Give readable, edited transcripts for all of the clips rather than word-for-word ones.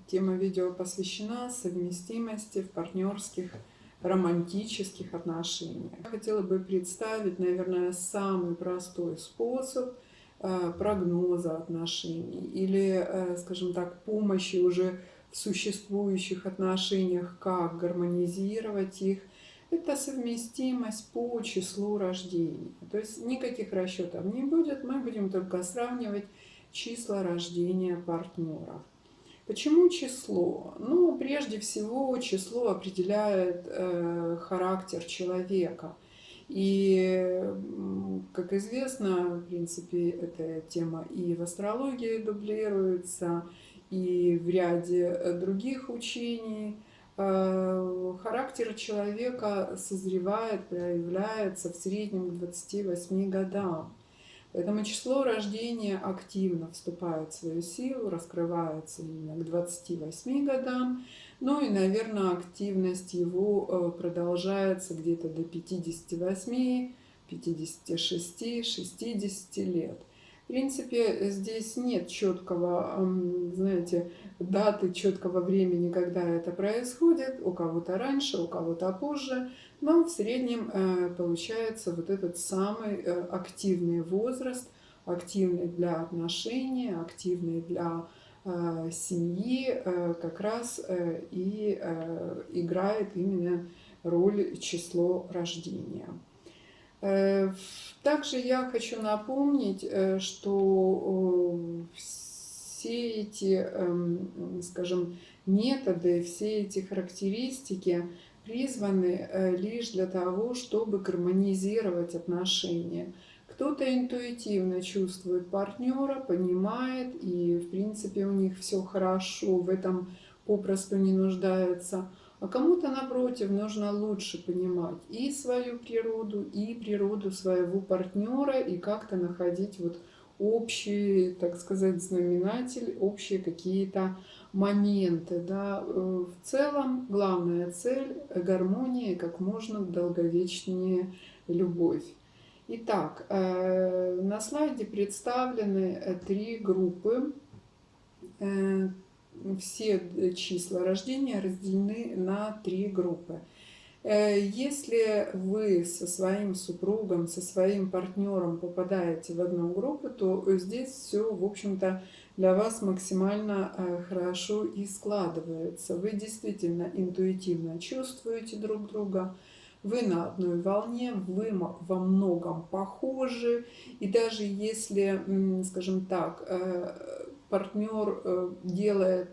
Тема видео посвящена совместимости в партнерских романтических отношениях. Я хотела бы представить, наверное, самый простой способ прогноза отношений или, скажем так, помощи уже в существующих отношениях, как гармонизировать их. Это совместимость по числу рождений. То есть никаких расчетов не будет, мы будем только сравнивать числа рождения партнеров. Почему число? Ну, прежде всего, число определяет характер человека. И, как известно, в принципе, эта тема и в астрологии дублируется, и в ряде других учений. Характер человека созревает, проявляется в среднем к 28 годам. Поэтому число рождения активно вступает в свою силу, раскрывается именно к 28 годам. Ну и, наверное, активность его продолжается где-то до 58, 56, 60 лет. В принципе, здесь нет четкого, знаете, даты, четкого времени, когда это происходит. У кого-то раньше, у кого-то позже. Но в среднем получается вот этот самый активный возраст, активный для отношений, активный для семьи, как раз и играет именно роль число рождения. Также я хочу напомнить, что все эти, скажем, методы, все эти характеристики призваны лишь для того, чтобы гармонизировать отношения. Кто-то интуитивно чувствует партнера, понимает, и в принципе у них все хорошо, в этом попросту не нуждается. А кому-то, напротив, нужно лучше понимать и свою природу, и природу своего партнера, и как-то находить вот общий, так сказать, знаменатель, общие какие-то моменты. Да. В целом, главная цель – гармония и как можно долговечнее любовь. Итак, на слайде представлены три группы. Все числа рождения разделены на три группы. Если вы со своим супругом, со своим партнером попадаете в одну группу, то здесь все, в общем-то, для вас максимально хорошо и складывается. Вы действительно интуитивно чувствуете друг друга, вы на одной волне, вы во многом похожи. И даже если, скажем так, партнер делает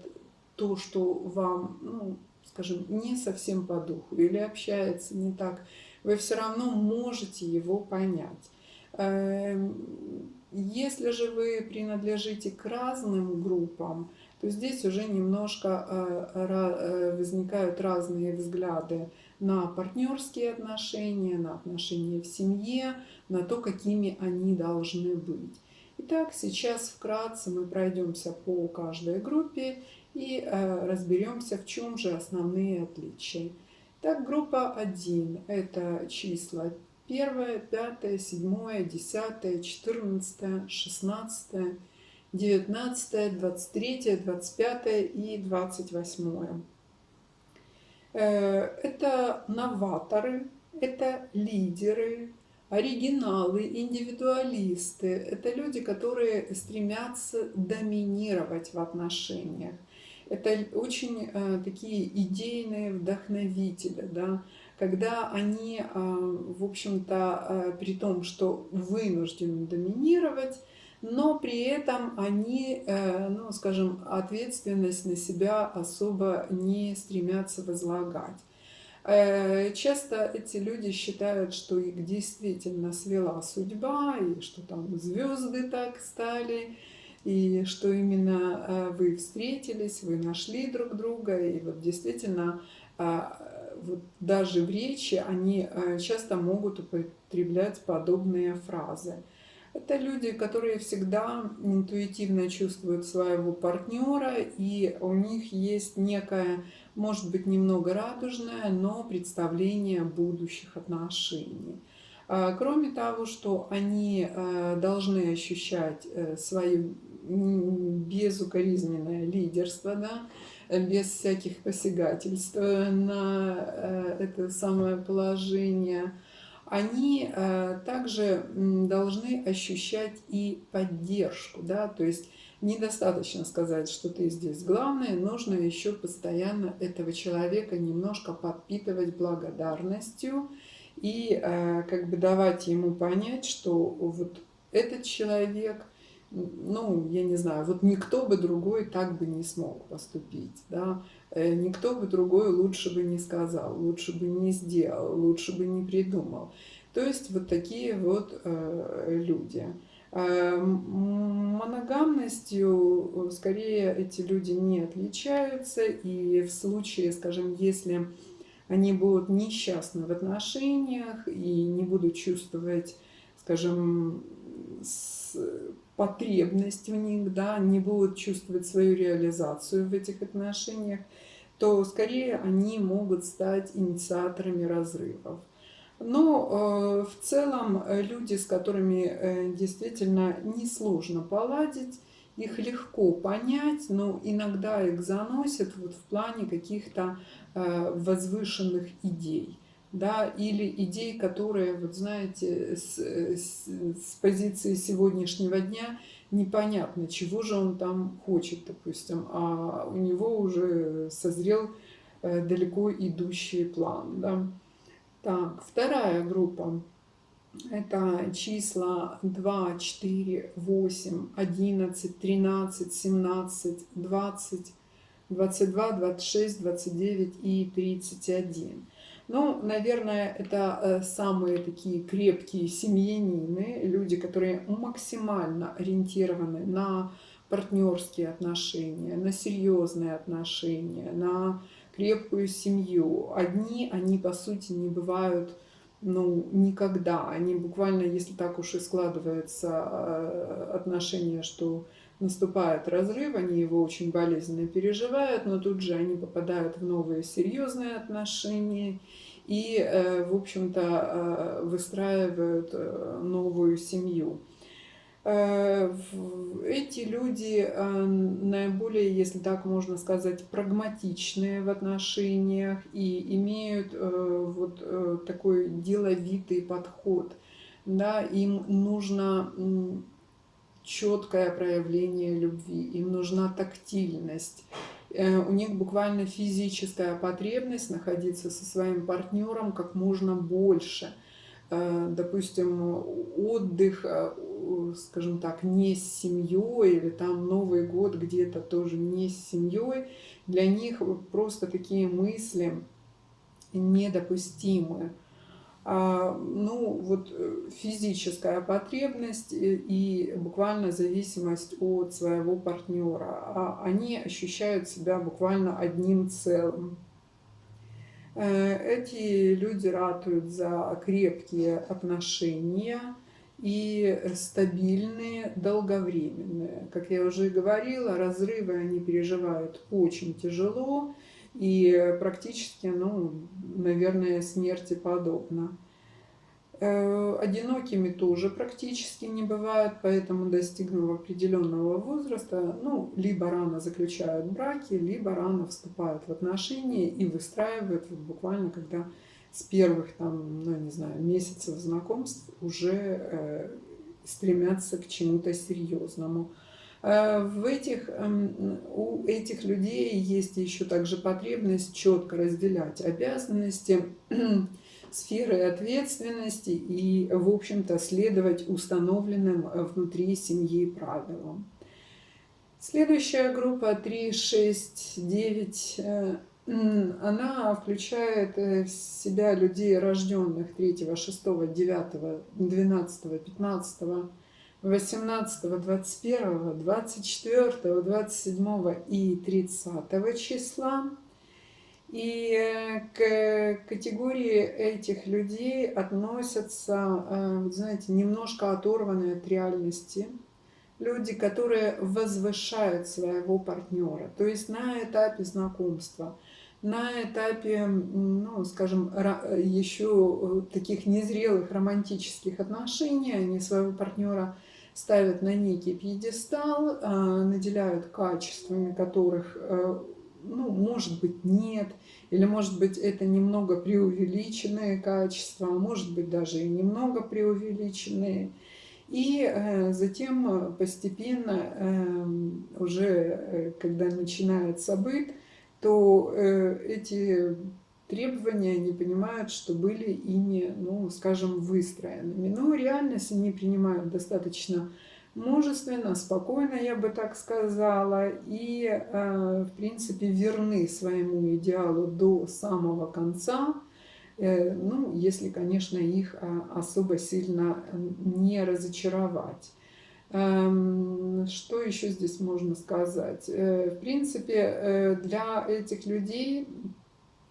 то, что вам, ну, скажем, не совсем по духу или общается не так, вы все равно можете его понять. Если же вы принадлежите к разным группам, то здесь уже немножко возникают разные взгляды на партнерские отношения, на отношения в семье, на то, какими они должны быть. Итак, сейчас вкратце мы пройдемся по каждой группе и разберемся, в чем же основные отличия. Так, группа 1 – это числа 1, 5, 7, 10, 14, 16, 19, 23, 25 и 28. Это новаторы, это лидеры, оригиналы, индивидуалисты. Это люди, которые стремятся доминировать в отношениях. Это очень такие идейные вдохновители, да, когда они, в общем-то, при том, что вынуждены доминировать, но при этом они, ну, скажем, ответственность на себя особо не стремятся возлагать. Часто эти люди считают, что их действительно свела судьба, и что там звезды так стали, и что именно вы встретились, вы нашли друг друга, и вот действительно вот даже в речи они часто могут употреблять подобные фразы. Это люди, которые всегда интуитивно чувствуют своего партнера, и у них есть некое, может быть, немного радужное, но представление будущих отношений. Кроме того, что они должны ощущать свое безукоризненное лидерство, да, без всяких посягательств на это самое положение. Они также должны ощущать и поддержку, да, то есть недостаточно сказать, что ты здесь главное, нужно еще постоянно этого человека немножко подпитывать благодарностью и как бы давать ему понять, что вот этот человек, ну, я не знаю, вот никто бы другой так бы не смог поступить, да, никто бы другой лучше бы не сказал, лучше бы не сделал, лучше бы не придумал. То есть вот такие вот люди. Моногамностью скорее эти люди не отличаются, и в случае, скажем, если они будут несчастны в отношениях и не будут чувствовать, скажем, потребность в них, да, не будут чувствовать свою реализацию в этих отношениях, то скорее они могут стать инициаторами разрывов. Но в целом люди, с которыми действительно несложно поладить, их легко понять, но иногда их заносят вот в плане каких-то возвышенных идей, да, или идей, которые, вот знаете, с позиции сегодняшнего дня непонятно, чего же он там хочет, допустим, а у него уже созрел далеко идущий план, да. Так, вторая группа. Это числа 2, 4, 8, 11, 13, 17, 20, 22, 26, 29 и 31. Ну, наверное, это самые такие крепкие семьянины, люди, которые максимально ориентированы на партнерские отношения, на серьезные отношения, на крепкую семью. Одни, они по сути не бывают, ну, никогда. Они буквально, если так уж и складываются отношения, что наступает разрыв, они его очень болезненно переживают, но тут же они попадают в новые серьезные отношения и, в общем-то, выстраивают новую семью. Эти люди наиболее, если так можно сказать, прагматичные в отношениях и имеют вот такой деловитый подход. Да, им нужно четкое проявление любви, им нужна тактильность. У них буквально физическая потребность находиться со своим партнером как можно больше. Допустим, отдых, скажем так, не с семьей, или там Новый год где-то тоже не с семьей, для них просто такие мысли недопустимы. Ну, вот физическая потребность и буквально зависимость от своего партнера. Они ощущают себя буквально одним целым. Эти люди ратуют за крепкие отношения и стабильные, долговременные. Как я уже говорила, разрывы они переживают очень тяжело и практически, ну, наверное, смерти подобно. Одинокими тоже практически не бывают, поэтому, достигнув определенного возраста, ну, либо рано заключают браки, либо рано вступают в отношения и выстраивают вот буквально, когда с первых там, ну, не знаю, месяцев знакомств уже стремятся к чему-то серьезному. У этих людей есть еще также потребность четко разделять обязанности, сферы ответственности и, в общем-то, следовать установленным внутри семьи правилам. Следующая группа 3, 6, 9, она включает в себя людей, рожденных 3, 6, 9, 12, 15, 18, 21, 24, 27 и 30 числа. И к категории этих людей относятся, знаете, немножко оторванные от реальности. Люди, которые возвышают своего партнера. То есть на этапе знакомства на этапе, ну, скажем, еще таких незрелых романтических отношений они своего партнера ставят на некий пьедестал, наделяют качествами, которых, ну, может быть, нет, или, может быть, это немного преувеличенные качества, а может быть, даже и немного преувеличенные. И затем постепенно, уже когда начинается быт, то эти требования они понимают, что были ими, ну, скажем, выстроенными. Но реальность они принимают достаточно мужественно, спокойно, я бы так сказала, и, в принципе, верны своему идеалу до самого конца. Ну, если, конечно, их особо сильно не разочаровать. Что еще здесь можно сказать? В принципе, для этих людей,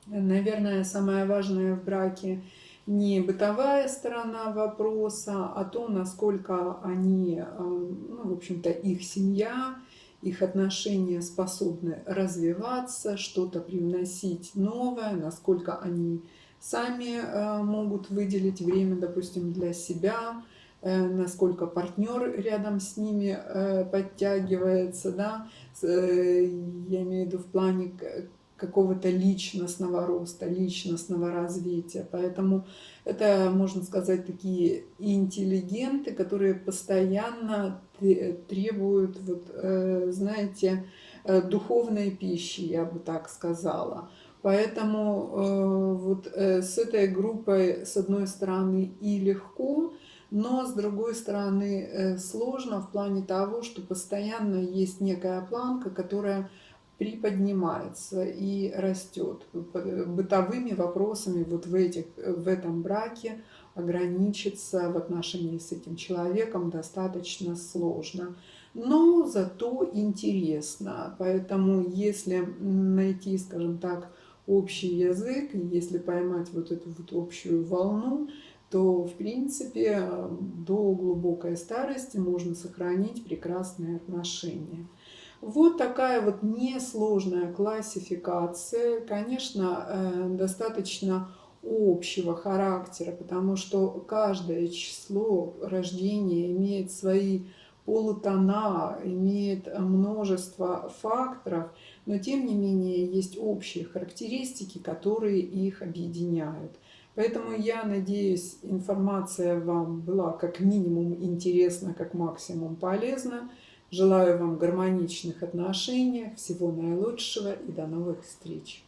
наверное, самое важное в браке не бытовая сторона вопроса, а то, насколько они, ну, в общем-то, их семья, их отношения способны развиваться, что-то привносить новое, насколько они сами могут выделить время, допустим, для себя, насколько партнер рядом с ними подтягивается, да, я имею в виду в плане какого-то личностного роста, личностного развития. Поэтому это, можно сказать, такие интеллигенты, которые постоянно требуют, вот, знаете, духовной пищи, я бы так сказала. Поэтому вот с этой группой, с одной стороны, и легко, но с другой стороны сложно в плане того, что постоянно есть некая планка, которая приподнимается и растет. Бытовыми вопросами вот в этом браке ограничиться в отношении с этим человеком достаточно сложно. Но зато интересно. Поэтому если найти, скажем так, общий язык, если поймать вот эту вот общую волну, то, в принципе, до глубокой старости можно сохранить прекрасные отношения. Вот такая вот несложная классификация, конечно, достаточно общего характера, потому что каждое число рождения имеет свои полутона, имеет множество факторов, но тем не менее есть общие характеристики, которые их объединяют. Поэтому я надеюсь, информация вам была как минимум интересна, как максимум полезна. Желаю вам гармоничных отношений, всего наилучшего и до новых встреч!